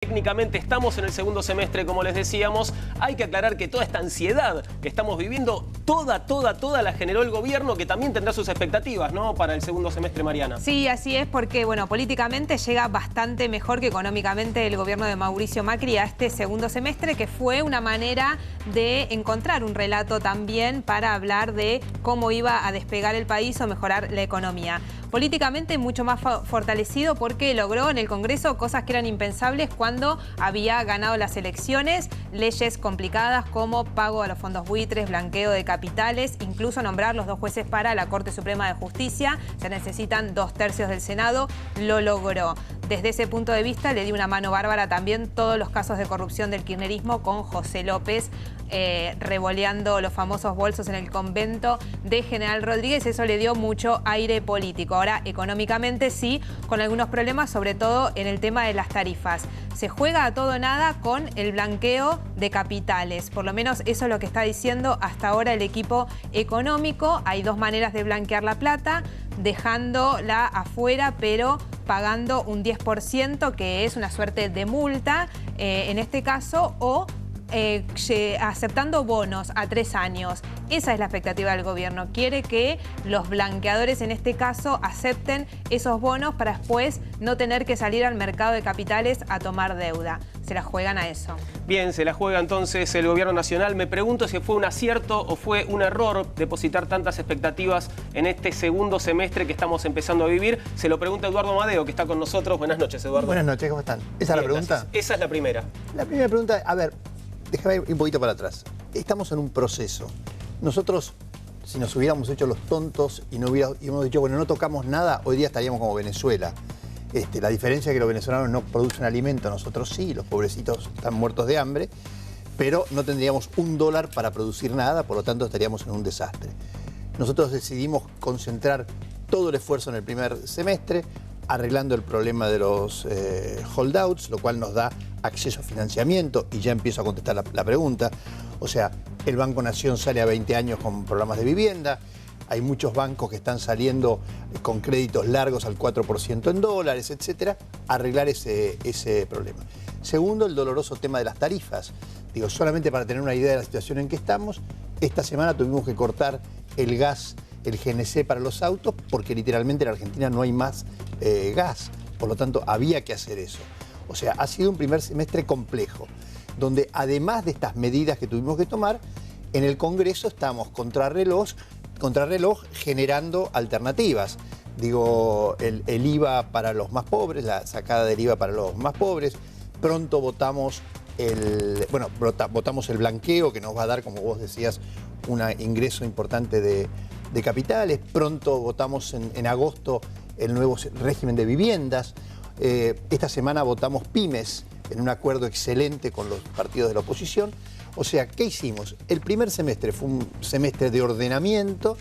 Técnicamente estamos en el segundo semestre, como les decíamos. Hay que aclarar que toda esta ansiedad que estamos viviendo, toda la generó el gobierno, que también tendrá sus expectativas, ¿no?, para el segundo semestre, Mariana. Sí, así es, porque, bueno, políticamente llega bastante mejor que económicamente el gobierno de Mauricio Macri a este segundo semestre, que fue una manera de encontrar un relato también para hablar de cómo iba a despegar el país o mejorar la economía. Políticamente mucho más fortalecido porque logró en el Congreso cosas que eran impensables cuando había ganado las elecciones, leyes complicadas como pago a los fondos buitres, blanqueo de capitales, incluso nombrar los 2 jueces para la Corte Suprema de Justicia. Se necesitan 2/3 del Senado, lo logró. Desde ese punto de vista le dio una mano bárbara también todos los casos de corrupción del kirchnerismo con José López revoleando los famosos bolsos en el convento de General Rodríguez. Eso le dio mucho aire político. Ahora, económicamente sí, con algunos problemas, sobre todo en el tema de las tarifas. Se juega a todo o nada con el blanqueo de capitales. Por lo menos eso es lo que está diciendo hasta ahora el equipo económico. Hay 2 maneras de blanquear la plata: dejándola afuera, pero pagando un 10%, que es una suerte de multa, en este caso, o aceptando bonos a 3 años. Esa es la expectativa del gobierno. Quiere que los blanqueadores, en este caso, acepten esos bonos para después no tener que salir al mercado de capitales a tomar deuda. Se la juegan a eso. Bien, se la juega entonces el gobierno nacional. Me pregunto si fue un acierto o fue un error depositar tantas expectativas en este segundo semestre que estamos empezando a vivir. Se lo pregunta Eduardo Madeo, que está con nosotros. Buenas noches, Eduardo. Buenas noches, ¿cómo están? ¿Esa es la pregunta? Gracias. Esa es la primera. La primera pregunta, a ver, déjame ir un poquito para atrás. Estamos en un proceso. Nosotros, si nos hubiéramos hecho los tontos y hubiéramos dicho, bueno, no tocamos nada, hoy día estaríamos como Venezuela. La diferencia es que los venezolanos no producen alimento, nosotros sí, los pobrecitos están muertos de hambre, pero no tendríamos $1 para producir nada, por lo tanto estaríamos en un desastre. Nosotros decidimos concentrar todo el esfuerzo en el primer semestre, arreglando el problema de los holdouts, lo cual nos da acceso a financiamiento, y ya empiezo a contestar la pregunta. O sea, el Banco Nación sale a 20 años con programas de vivienda, hay muchos bancos que están saliendo con créditos largos al 4% en dólares, etcétera, arreglar ese problema. Segundo, el doloroso tema de las tarifas. Digo, solamente para tener una idea de la situación en que estamos, esta semana tuvimos que cortar el gas, el GNC para los autos, porque literalmente en Argentina no hay más gas. Por lo tanto, había que hacer eso. O sea, ha sido un primer semestre complejo, donde además de estas medidas que tuvimos que tomar, en el Congreso estamos contrarreloj generando alternativas. Digo, el IVA para los más pobres, la sacada del IVA para los más pobres. Pronto votamos votamos el blanqueo, que nos va a dar, como vos decías, un ingreso importante de capitales. Pronto votamos en agosto el nuevo régimen de viviendas. Esta semana votamos pymes en un acuerdo excelente con los partidos de la oposición. O sea, ¿qué hicimos? El primer semestre fue un semestre de ordenamiento,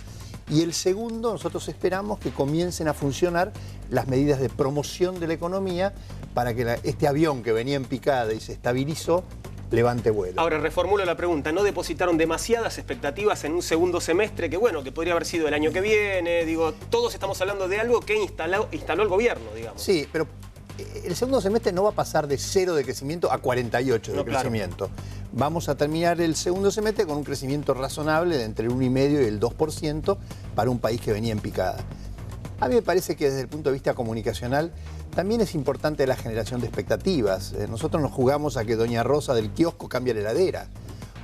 y el segundo nosotros esperamos que comiencen a funcionar las medidas de promoción de la economía para que este avión que venía en picada y se estabilizó levante vuelo. Ahora, reformulo la pregunta. ¿No depositaron demasiadas expectativas en un segundo semestre que, bueno, que podría haber sido el año que viene? Digo, todos estamos hablando de algo que instaló el gobierno, digamos. Sí, pero el segundo semestre no va a pasar de 0 de crecimiento a 48 de crecimiento. Claro. Vamos a terminar el segundo semestre con un crecimiento razonable de entre el 1,5% y el 2% para un país que venía en picada. A mí me parece que desde el punto de vista comunicacional también es importante la generación de expectativas. Nosotros nos jugamos a que Doña Rosa del kiosco cambie la heladera,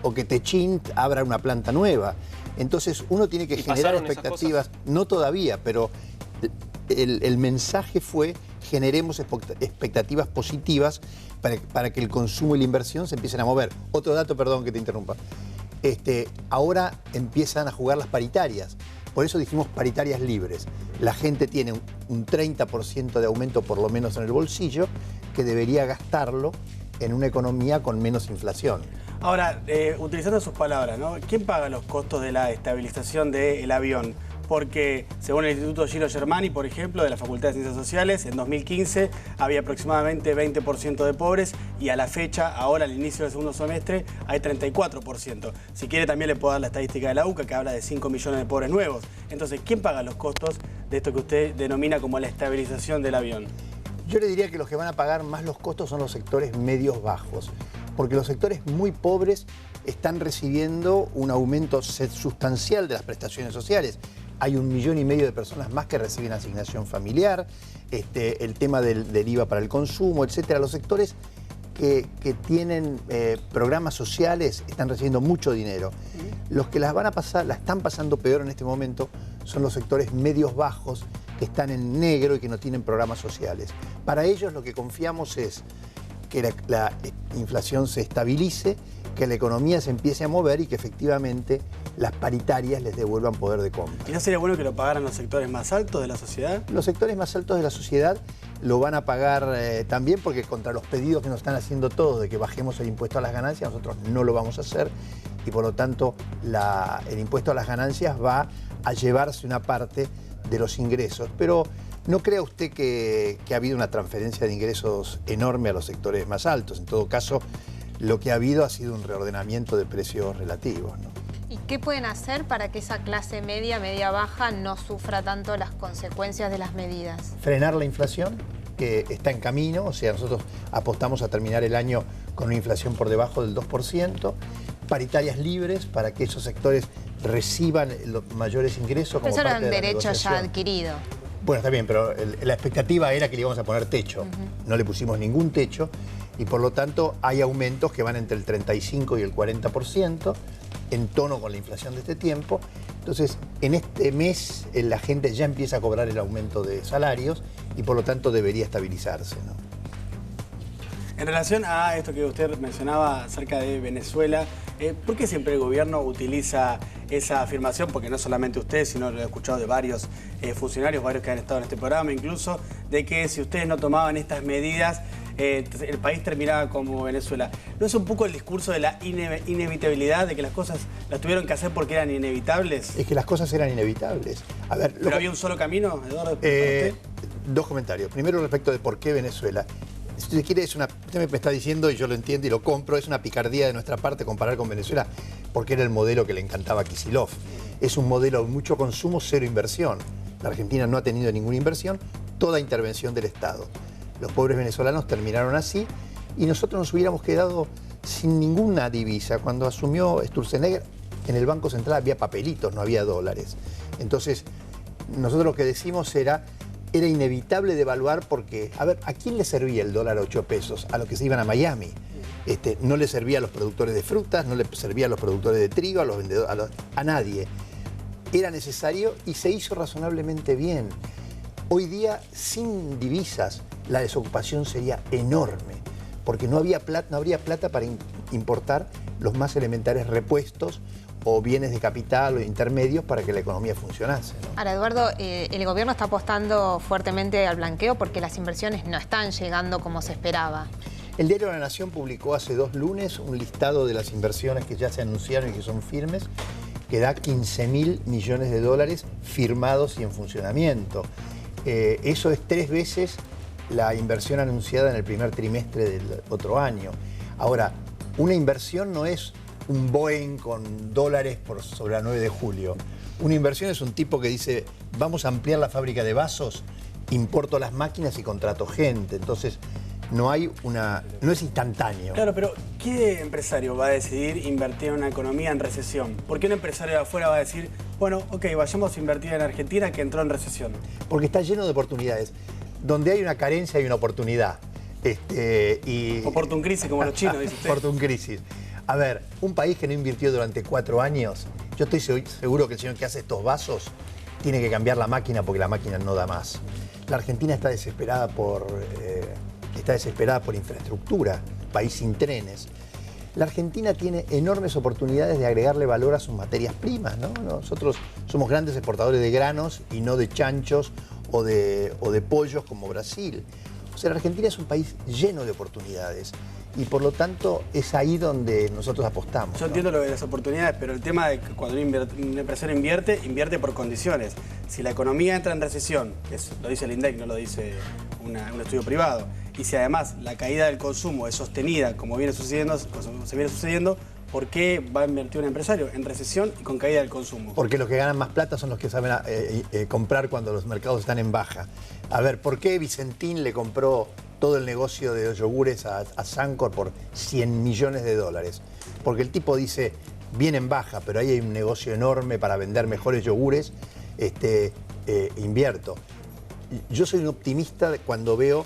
o que Techint abra una planta nueva. Entonces uno tiene que generar expectativas, no todavía, pero el mensaje fue: generemos expectativas positivas para que el consumo y la inversión se empiecen a mover. Otro dato, perdón que te interrumpa. Ahora empiezan a jugar las paritarias. Por eso dijimos paritarias libres. La gente tiene un 30% de aumento por lo menos en el bolsillo, que debería gastarlo en una economía con menos inflación. Ahora, utilizando sus palabras, ¿no? ¿Quién paga los costos de la estabilización del avión? Porque, según el Instituto Giro Germani, por ejemplo, de la Facultad de Ciencias Sociales, en 2015 había aproximadamente 20% de pobres, y a la fecha, ahora al inicio del segundo semestre, hay 34%. Si quiere, también le puedo dar la estadística de la UCA, que habla de 5 millones de pobres nuevos. Entonces, ¿quién paga los costos de esto que usted denomina como la estabilización del avión? Yo le diría que los que van a pagar más los costos son los sectores medios bajos, porque los sectores muy pobres están recibiendo un aumento sustancial de las prestaciones sociales. Hay 1,5 millones de personas más que reciben asignación familiar, el tema del IVA para el consumo, etcétera. Los sectores que tienen programas sociales están recibiendo mucho dinero. Los que la están pasando peor en este momento son los sectores medios bajos que están en negro y que no tienen programas sociales. Para ellos lo que confiamos es que la inflación se estabilice, que la economía se empiece a mover y que efectivamente las paritarias les devuelvan poder de compra. ¿Y no sería bueno que lo pagaran los sectores más altos de la sociedad? Los sectores más altos de la sociedad lo van a pagar también, porque contra los pedidos que nos están haciendo todos de que bajemos el impuesto a las ganancias, nosotros no lo vamos a hacer y por lo tanto el impuesto a las ganancias va a llevarse una parte de los ingresos. Pero no crea usted que ha habido una transferencia de ingresos enorme a los sectores más altos. En todo caso, lo que ha habido ha sido un reordenamiento de precios relativos, ¿no? ¿Y qué pueden hacer para que esa clase media, media-baja, no sufra tanto las consecuencias de las medidas? Frenar la inflación, que está en camino, o sea, nosotros apostamos a terminar el año con una inflación por debajo del 2%, paritarias libres para que esos sectores reciban los mayores ingresos. Pero como eso era parte un de la derecho ya negociación. adquirido. Bueno, está bien, pero la expectativa era que le íbamos a poner techo. No le pusimos ningún techo y por lo tanto hay aumentos que van entre el 35 y el 40% en tono con la inflación de este tiempo. Entonces, en este mes la gente ya empieza a cobrar el aumento de salarios y por lo tanto debería estabilizarse, ¿no? En relación a esto que usted mencionaba acerca de Venezuela, ¿por qué siempre el gobierno utiliza esa afirmación? Porque no solamente usted, sino lo he escuchado de varios funcionarios, varios que han estado en este programa incluso, de que si ustedes no tomaban estas medidas, el país terminaba como Venezuela. ¿No es un poco el discurso de la inevitabilidad, de que las cosas las tuvieron que hacer porque eran inevitables? Es que las cosas eran inevitables. A ver, ¿Pero había un solo camino, Eduardo? Dos comentarios. Primero, respecto de por qué Venezuela. Si usted quiere, usted me está diciendo, y yo lo entiendo y lo compro, es una picardía de nuestra parte comparar con Venezuela, porque era el modelo que le encantaba a Kicillof. Es un modelo de mucho consumo, cero inversión. La Argentina no ha tenido ninguna inversión, toda intervención del Estado. Los pobres venezolanos terminaron así y nosotros nos hubiéramos quedado sin ninguna divisa. Cuando asumió Sturzenegger, en el Banco Central había papelitos, no había dólares. Entonces, nosotros lo que decimos era inevitable devaluar porque, a ver, ¿a quién le servía el dólar a 8 pesos? A los que se iban a Miami. No le servía a los productores de frutas, no le servía a los productores de trigo, a los vendedores, a nadie. Era necesario y se hizo razonablemente bien. Hoy día, sin divisas, la desocupación sería enorme, porque no habría plata para importar los más elementares repuestos o bienes de capital o intermedios para que la economía funcionase, ¿no? Ahora, Eduardo, el gobierno está apostando fuertemente al blanqueo porque las inversiones no están llegando como se esperaba. El diario La Nación publicó hace 2 lunes un listado de las inversiones que ya se anunciaron y que son firmes, que da 15.000 millones de dólares firmados y en funcionamiento. Eso es 3 veces la inversión anunciada en el primer trimestre del otro año. Ahora, una inversión no es un Boeing con dólares sobre la 9 de julio. Una inversión es un tipo que dice, vamos a ampliar la fábrica de vasos, importo las máquinas y contrato gente. Entonces, no es instantáneo. Claro, pero ¿qué empresario va a decidir invertir en una economía en recesión? ¿Por qué un empresario de afuera va a decir, bueno, ok, vayamos a invertir en Argentina que entró en recesión? Porque está lleno de oportunidades. Donde hay una carencia hay una oportunidad. Oportun crisis, como los chinos, dice usted. Oportun crisis. A ver, un país que no invirtió durante 4 años, yo estoy seguro que el señor que hace estos vasos tiene que cambiar la máquina porque la máquina no da más. La Argentina está desesperada por infraestructura, país sin trenes. La Argentina tiene enormes oportunidades de agregarle valor a sus materias primas, ¿no? Nosotros somos grandes exportadores de granos y no de chanchos o de pollos como Brasil. O sea, la Argentina es un país lleno de oportunidades y por lo tanto es ahí donde nosotros apostamos. Yo entiendo lo de las oportunidades, pero el tema de que cuando un empresario invierte por condiciones. Si la economía entra en recesión, lo dice el INDEC, no lo dice un estudio privado, y si además la caída del consumo es sostenida, como se viene sucediendo, ¿por qué va a invertir un empresario en recesión y con caída del consumo? Porque los que ganan más plata son los que saben comprar cuando los mercados están en baja. A ver, ¿por qué Vicentín le compró todo el negocio de los yogures a Sancor por 100 millones de dólares? Porque el tipo dice, viene en baja, pero ahí hay un negocio enorme para vender mejores yogures, invierto. Yo soy un optimista cuando veo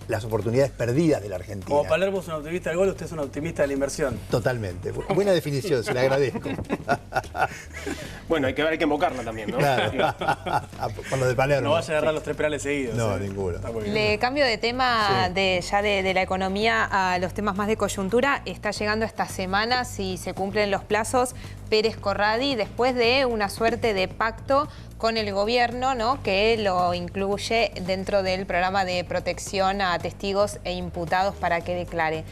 las oportunidades perdidas de la Argentina. Como Palermo es un optimista del gol, usted es un optimista de la inversión. Totalmente. Buena definición, se la agradezco. Bueno, hay que invocarla también, ¿no? Claro. Por lo de Palermo. No vaya a agarrar los 3 penales seguidos. No, ninguno. Le cambio de tema Sí. de la economía a los temas más de coyuntura. Está llegando esta semana, si se cumplen los plazos, Pérez Corradi, después de una suerte de pacto con el gobierno, ¿no?, que lo incluye dentro del programa de protección a testigos e imputados para que declare.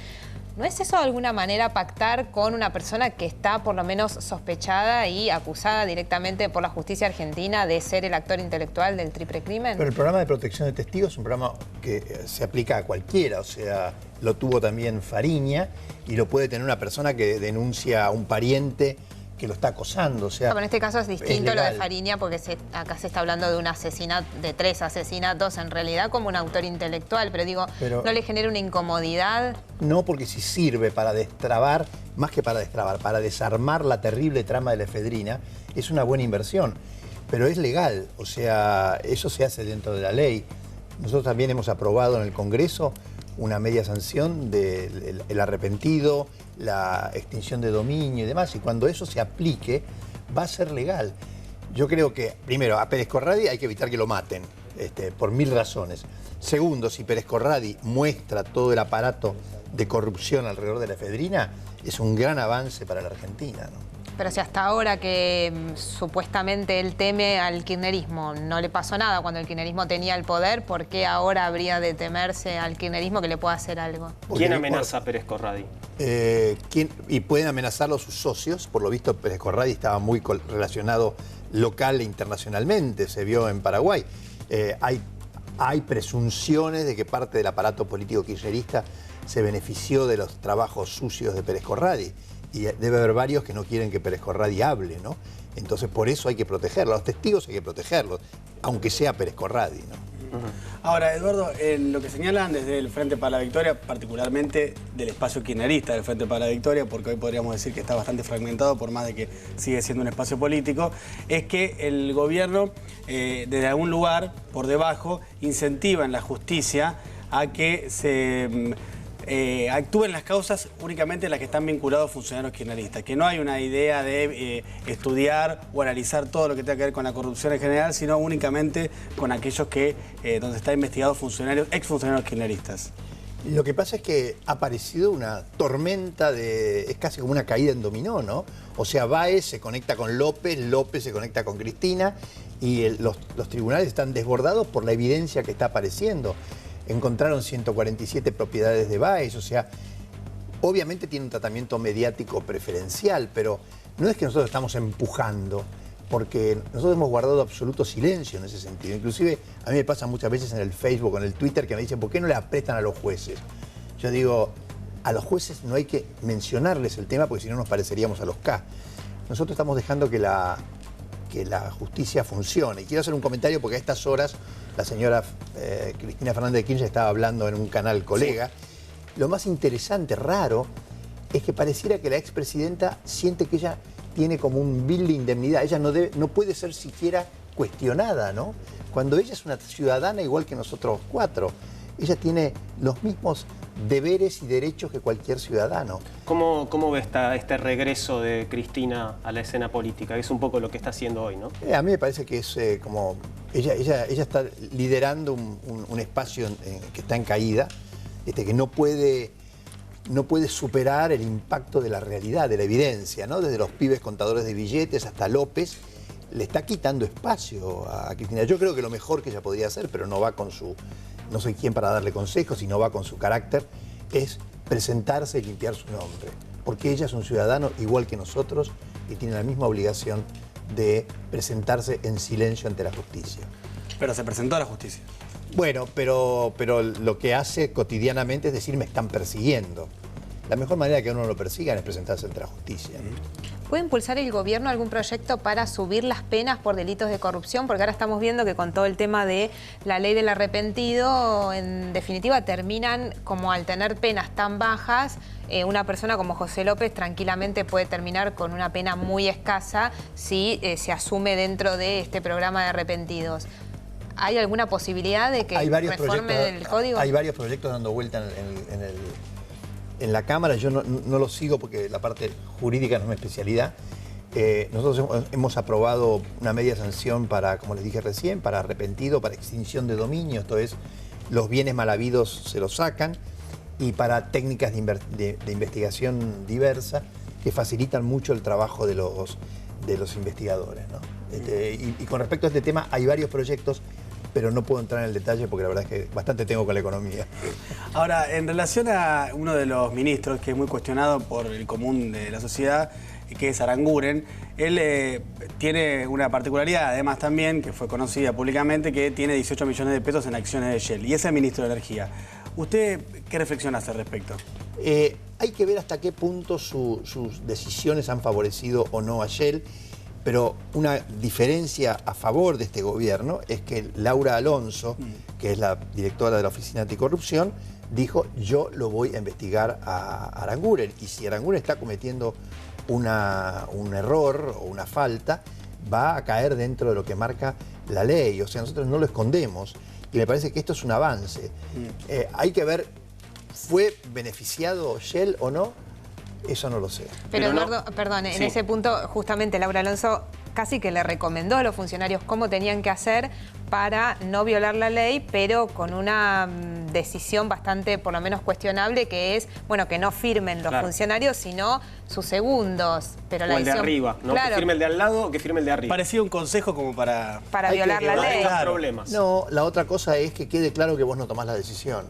¿No es eso de alguna manera pactar con una persona que está por lo menos sospechada y acusada directamente por la justicia argentina de ser el actor intelectual del triple crimen? Pero el programa de protección de testigos es un programa que se aplica a cualquiera, o sea, lo tuvo también Fariña y lo puede tener una persona que denuncia a un pariente que lo está acosando, o sea... Pero en este caso es distinto lo de legal. Fariña porque acá se está hablando de un asesinato, de 3 asesinatos, en realidad como un autor intelectual, pero digo, ¿no le genera una incomodidad? No, porque si sirve para destrabar, más que para destrabar, para desarmar la terrible trama de la efedrina, es una buena inversión. Pero es legal, o sea, eso se hace dentro de la ley. Nosotros también hemos aprobado en el Congreso una media sanción del arrepentido, la extinción de dominio y demás, y cuando eso se aplique va a ser legal. Yo creo que, primero, a Pérez Corradi hay que evitar que lo maten, por 1000 razones. Segundo, si Pérez Corradi muestra todo el aparato de corrupción alrededor de la efedrina, es un gran avance para la Argentina, ¿no? Pero si hasta ahora que supuestamente él teme al kirchnerismo, no le pasó nada cuando el kirchnerismo tenía el poder, ¿por qué ahora habría de temerse al kirchnerismo que le pueda hacer algo? ¿Quién amenaza a Pérez Corradi? Y pueden amenazarlo sus socios. Por lo visto, Pérez Corradi estaba muy relacionado local e internacionalmente, se vio en Paraguay. Hay presunciones de que parte del aparato político kirchnerista se benefició de los trabajos sucios de Pérez Corradi. Y debe haber varios que no quieren que Pérez Corradi hable, ¿no? Entonces, por eso hay que protegerlos. Los testigos hay que protegerlos, aunque sea Pérez Corradi, ¿no? Ahora, Eduardo, en lo que señalan desde el Frente para la Victoria, particularmente del espacio kirchnerista del Frente para la Victoria, porque hoy podríamos decir que está bastante fragmentado, por más de que sigue siendo un espacio político, es que el gobierno, desde algún lugar, por debajo, incentiva en la justicia a que se... actúen las causas únicamente las que están vinculados a funcionarios kirchneristas, que no hay una idea de estudiar o analizar todo lo que tenga que ver con la corrupción en general, sino únicamente con aquellos que donde está investigados funcionarios, exfuncionarios kirchneristas. Lo que pasa es que ha aparecido una tormenta es casi como una caída en dominó, ¿no? O sea, Báez se conecta con López, López se conecta con Cristina y los tribunales están desbordados por la evidencia que está apareciendo. Encontraron 147 propiedades de Báez, o sea, obviamente tiene un tratamiento mediático preferencial, pero no es que nosotros estamos empujando, porque nosotros hemos guardado absoluto silencio en ese sentido. Inclusive a mí me pasa muchas veces en el Facebook o en el Twitter que me dicen, ¿por qué no le apretan a los jueces? Yo digo, a los jueces no hay que mencionarles el tema porque si no nos pareceríamos a los K. Nosotros estamos dejando que la justicia funcione. Y quiero hacer un comentario porque a estas horas la señora Cristina Fernández de Kirchner estaba hablando en un canal colega. Sí. Lo más interesante, raro, es que pareciera que la expresidenta siente que ella tiene como un bill de indemnidad. Ella no puede ser siquiera cuestionada, ¿no? Cuando ella es una ciudadana igual que nosotros 4. Ella tiene los mismos deberes y derechos que cualquier ciudadano. ¿Cómo ve este regreso de Cristina a la escena política? Es un poco lo que está haciendo hoy, ¿no? A mí me parece que es como... Ella está liderando un espacio que está en caída, que no puede superar el impacto de la realidad, de la evidencia, ¿no? Desde los pibes contadores de billetes hasta López, le está quitando espacio a Cristina. Yo creo que lo mejor que ella podría hacer, pero no va con su... No soy quien para darle consejos, sino va con su carácter, es presentarse y limpiar su nombre. Porque ella es un ciudadano igual que nosotros y tiene la misma obligación de presentarse en silencio ante la justicia. Pero se presentó a la justicia. Bueno, pero lo que hace cotidianamente es decir, me están persiguiendo. la mejor manera que uno lo persigan es presentarse ante la justicia. ¿Puede impulsar el gobierno algún proyecto para subir las penas por delitos de corrupción? Porque ahora estamos viendo que con todo el tema de la ley del arrepentido, en definitiva terminan como al tener penas tan bajas, una persona como José López tranquilamente puede terminar con una pena muy escasa si se asume dentro de este programa de arrepentidos. ¿Hay alguna posibilidad de que reformen el código? Hay varios proyectos dando vuelta en la Cámara. Yo no lo sigo porque la parte jurídica no es mi especialidad. Nosotros hemos aprobado una media sanción para, como les dije recién, para arrepentido, para extinción de dominio, esto es, los bienes mal habidos se los sacan, y para técnicas de investigación diversa que facilitan mucho el trabajo de los investigadores, ¿no? Y con respecto a este tema hay varios proyectos, pero no puedo entrar en el detalle porque la verdad es que bastante tengo con la economía. Ahora, en relación a uno de los ministros que es muy cuestionado por el común de la sociedad, que es Aranguren, él tiene una particularidad, además también, que fue conocida públicamente, que tiene 18 millones de pesos en acciones de Shell, y es el ministro de Energía. ¿Usted qué reflexión hace al respecto? Hay que ver hasta qué punto sus decisiones han favorecido o no a Shell, pero una diferencia a favor de este gobierno es que Laura Alonso, que es la directora de la Oficina Anticorrupción, dijo: yo lo voy a investigar a Aranguren, y si Aranguren está cometiendo un error o una falta, va a caer dentro de lo que marca la ley. O sea, nosotros no lo escondemos, y me parece que esto es un avance. Hay que ver, ¿fue beneficiado Shell o no? Eso no lo sé. Pero Eduardo, perdón, en ese punto justamente Laura Alonso casi que le recomendó a los funcionarios cómo tenían que hacer para no violar la ley, pero con una decisión bastante, por lo menos cuestionable, que es, bueno, que no firmen los funcionarios, sino sus segundos. Pero o el de arriba, ¿no? Claro. Que firme el de al lado o que firme el de arriba. Parecía un consejo como para violar la ley. Claro. Problemas. No, la otra cosa es que quede claro que vos no tomás la decisión.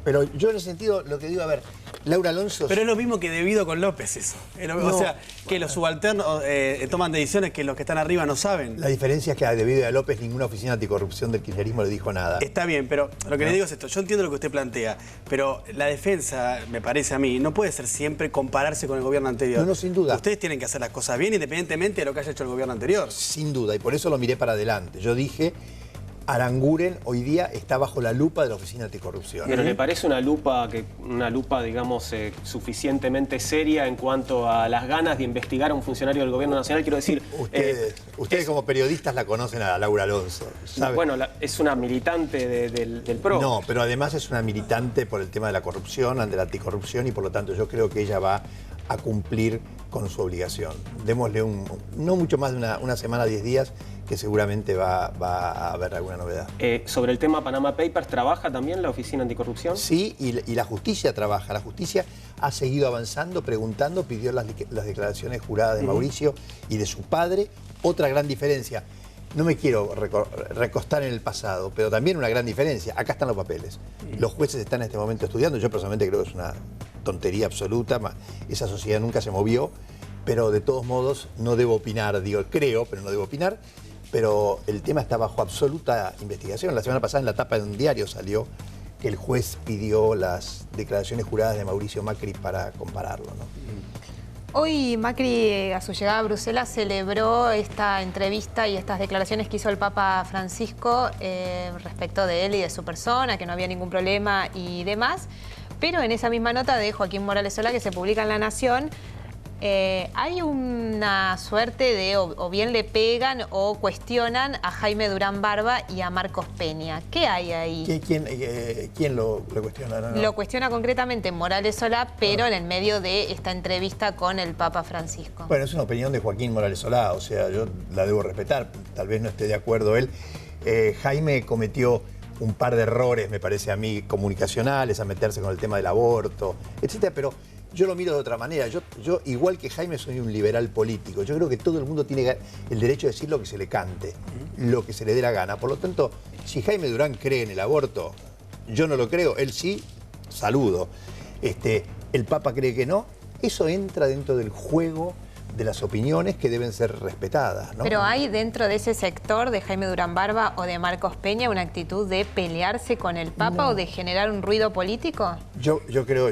Pero yo en ese sentido, lo que digo, a ver, Laura Alonso... Pero es lo mismo que debido con López eso. O sea, que los subalternos toman decisiones que los que están arriba no saben. La diferencia es que a debido a López ninguna oficina anticorrupción del kirchnerismo le dijo nada. Está bien, pero lo que le digo es esto. Yo entiendo lo que usted plantea, pero la defensa, me parece a mí, no puede ser siempre compararse con el gobierno anterior. No, sin duda. Ustedes tienen que hacer las cosas bien independientemente de lo que haya hecho el gobierno anterior. Sin duda, y por eso lo miré para adelante. Yo dije... Aranguren hoy día está bajo la lupa de la Oficina Anticorrupción. ¿Pero le parece una lupa, digamos, suficientemente seria en cuanto a las ganas de investigar a un funcionario del Gobierno Nacional? Quiero decir... Ustedes como periodistas la conocen a Laura Alonso, ¿sabe? Bueno, es una militante del PRO. No, pero además es una militante por el tema de la corrupción, de la anticorrupción, y por lo tanto yo creo que ella va a cumplir con su obligación. Démosle no mucho más de una semana, 10 días, que seguramente va a haber alguna novedad. Sobre el tema Panama Papers, ¿trabaja también la Oficina Anticorrupción? Sí, y la justicia trabaja. La justicia ha seguido avanzando, preguntando, pidió las declaraciones juradas de Mauricio y de su padre. Otra gran diferencia, no me quiero recostar en el pasado, pero también una gran diferencia. Acá están los papeles. Los jueces están en este momento estudiando. Yo personalmente creo que es una tontería absoluta. Esa sociedad nunca se movió, pero de todos modos no debo opinar. Digo, creo, pero no debo opinar. Pero el tema está bajo absoluta investigación. La semana pasada en la tapa de un diario salió que el juez pidió las declaraciones juradas de Mauricio Macri para compararlo, ¿no? Hoy Macri, a su llegada a Bruselas, celebró esta entrevista y estas declaraciones que hizo el Papa Francisco respecto de él y de su persona, que no había ningún problema y demás. Pero en esa misma nota de Joaquín Morales Solá, que se publica en La Nación, hay una suerte de o bien le pegan o cuestionan a Jaime Durán Barba y a Marcos Peña. ¿Qué hay ahí? ¿Quién lo cuestiona? No. Lo cuestiona concretamente Morales Solá, pero en el medio de esta entrevista con el Papa Francisco. Bueno, es una opinión de Joaquín Morales Solá, o sea, yo la debo respetar, tal vez no esté de acuerdo él. Jaime cometió un par de errores, me parece a mí, comunicacionales, a meterse con el tema del aborto, etcétera, pero yo lo miro de otra manera. Yo, igual que Jaime, soy un liberal político. Yo creo que todo el mundo tiene el derecho de decir lo que se le cante, lo que se le dé la gana. Por lo tanto, si Jaime Durán cree en el aborto, yo no lo creo, él sí, saludo. El Papa cree que no, eso entra dentro del juego de las opiniones que deben ser respetadas, ¿no? Pero hay dentro de ese sector de Jaime Durán Barba o de Marcos Peña una actitud de pelearse con el Papa o de generar un ruido político. Yo creo,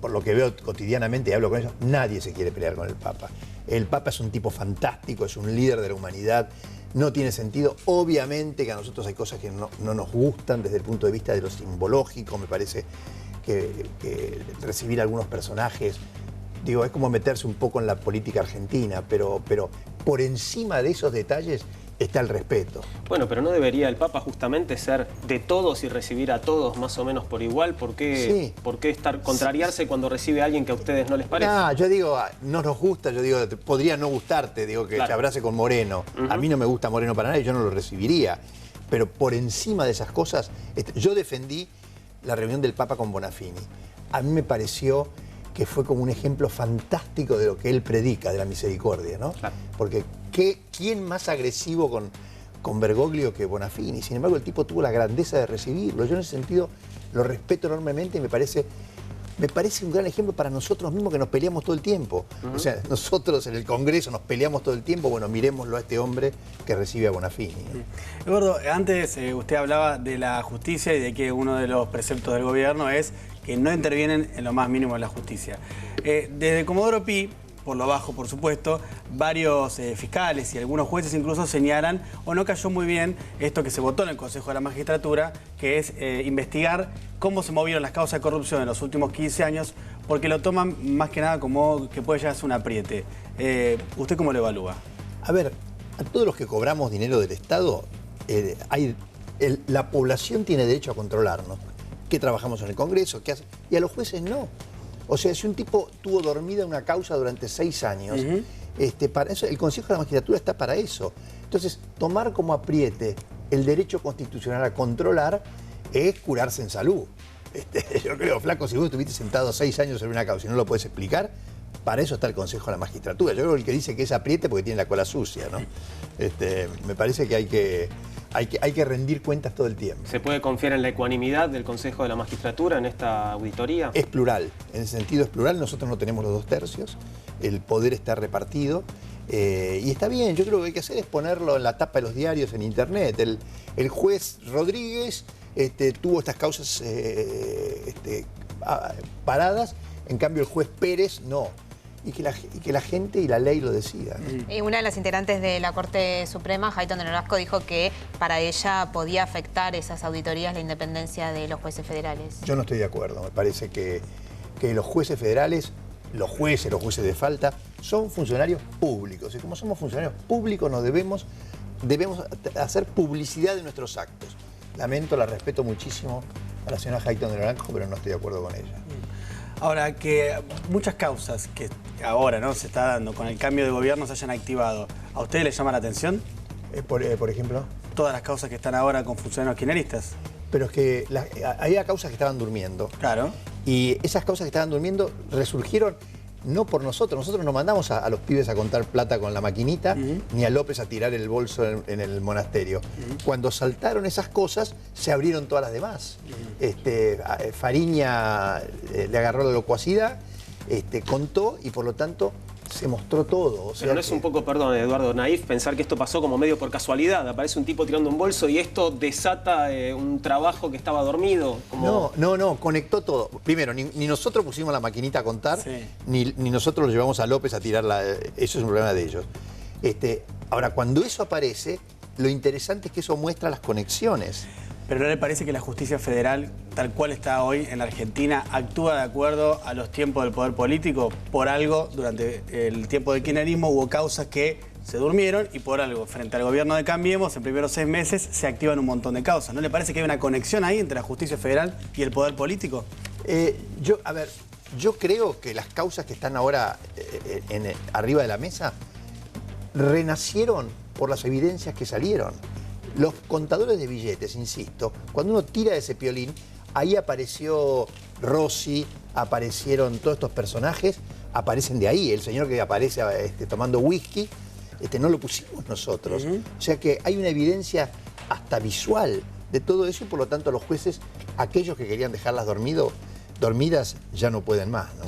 por lo que veo cotidianamente y hablo con ellos, nadie se quiere pelear con el Papa. El Papa es un tipo fantástico, es un líder de la humanidad, no tiene sentido. Obviamente que a nosotros hay cosas que no nos gustan desde el punto de vista de lo simbológico, me parece que recibir algunos personajes, digo, es como meterse un poco en la política argentina, pero por encima de esos detalles está el respeto. Bueno, pero ¿no debería el Papa justamente ser de todos y recibir a todos más o menos por igual? ¿Por qué, contrariarse cuando recibe a alguien que a ustedes no les parece? No, yo digo, no nos gusta, yo digo, podría no gustarte, digo, que se abrace con Moreno. A mí no me gusta Moreno para nada y yo no lo recibiría. Pero por encima de esas cosas, yo defendí la reunión del Papa con Bonafini. A mí me pareció que fue como un ejemplo fantástico de lo que él predica, de la misericordia, ¿no? Claro. Porque ¿quién más agresivo con Bergoglio que Bonafini? Sin embargo, el tipo tuvo la grandeza de recibirlo. Yo en ese sentido lo respeto enormemente y me parece un gran ejemplo para nosotros mismos que nos peleamos todo el tiempo. O sea, nosotros en el Congreso nos peleamos todo el tiempo, bueno, miremoslo a este hombre que recibe a Bonafini, ¿no? Eduardo, antes usted hablaba de la justicia y de que uno de los preceptos del gobierno es que no intervienen en lo más mínimo en la justicia. Desde Comodoro Pi, por lo bajo por supuesto, varios fiscales y algunos jueces incluso señalan o no cayó muy bien esto que se votó en el Consejo de la Magistratura, que es investigar cómo se movieron las causas de corrupción en los últimos 15 años, porque lo toman más que nada como que puede llegar a ser un apriete. ¿Usted cómo lo evalúa? A ver, a todos los que cobramos dinero del Estado, la población tiene derecho a controlarnos. ¿Qué trabajamos en el Congreso? ¿Qué hace? Y a los jueces no. O sea, si un tipo tuvo dormida una causa durante 6 años, para eso, el Consejo de la Magistratura está para eso. Entonces, tomar como apriete el derecho constitucional a controlar es curarse en salud. Yo creo, flaco, si vos estuviste sentado 6 años sobre una causa y no lo puedes explicar, para eso está el Consejo de la Magistratura. Yo creo que el que dice que es apriete porque tiene la cola sucia, ¿no? Me parece que hay que rendir cuentas todo el tiempo. ¿Se puede confiar en la ecuanimidad del Consejo de la Magistratura en esta auditoría? Es plural, en ese sentido es plural. Nosotros no tenemos los 2/3, el poder está repartido y está bien. Yo creo que lo que hay que hacer es ponerlo en la tapa de los diarios, en internet. El juez Rodríguez tuvo estas causas paradas, en cambio el juez Pérez no. Y que la gente y la ley lo decida, ¿no? Una de las integrantes de la Corte Suprema, Jaiton de Nolasco, dijo que para ella podía afectar esas auditorías la independencia de los jueces federales. Yo no estoy de acuerdo. Me parece que los jueces federales, los jueces de falta, son funcionarios públicos. Y como somos funcionarios públicos, debemos hacer publicidad de nuestros actos. Lamento, la respeto muchísimo a la señora Jaiton de Nolasco, pero no estoy de acuerdo con ella. Ahora, que muchas causas que ahora no se está dando con el cambio de gobierno se hayan activado, ¿a ustedes les llama la atención? Por ejemplo, todas las causas que están ahora con funcionarios kirchneristas. Pero es que había causas que estaban durmiendo. Claro. Y esas causas que estaban durmiendo resurgieron no por nosotros. Nosotros no mandamos a los pibes a contar plata con la maquinita, ni a López a tirar el bolso en el monasterio. Cuando saltaron esas cosas, se abrieron todas las demás. Fariña le agarró la locuacidad, contó y por lo tanto se mostró todo. O sea, pero no es un poco, perdón, Eduardo, naif pensar que esto pasó como medio por casualidad. Aparece un tipo tirando un bolso y esto desata un trabajo que estaba dormido. Como... No, conectó todo. Primero, ni nosotros pusimos la maquinita a contar, ni nosotros lo llevamos a López a tirarla. Eso es un problema de ellos. Ahora, cuando eso aparece, lo interesante es que eso muestra las conexiones. ¿Pero no le parece que la justicia federal, tal cual está hoy en la Argentina, actúa de acuerdo a los tiempos del poder político? Por algo, durante el tiempo del kirchnerismo hubo causas que se durmieron y por algo, frente al gobierno de Cambiemos, en primeros 6 meses se activan un montón de causas. ¿No le parece que hay una conexión ahí entre la justicia federal y el poder político? Yo creo que las causas que están ahora arriba de la mesa renacieron por las evidencias que salieron. Los contadores de billetes, insisto, cuando uno tira ese piolín, ahí apareció Rossi, aparecieron todos estos personajes, aparecen de ahí. El señor que aparece tomando whisky, no lo pusimos nosotros. O sea que hay una evidencia hasta visual de todo eso y por lo tanto los jueces, aquellos que querían dejarlas dormidas, ya no pueden más, ¿no?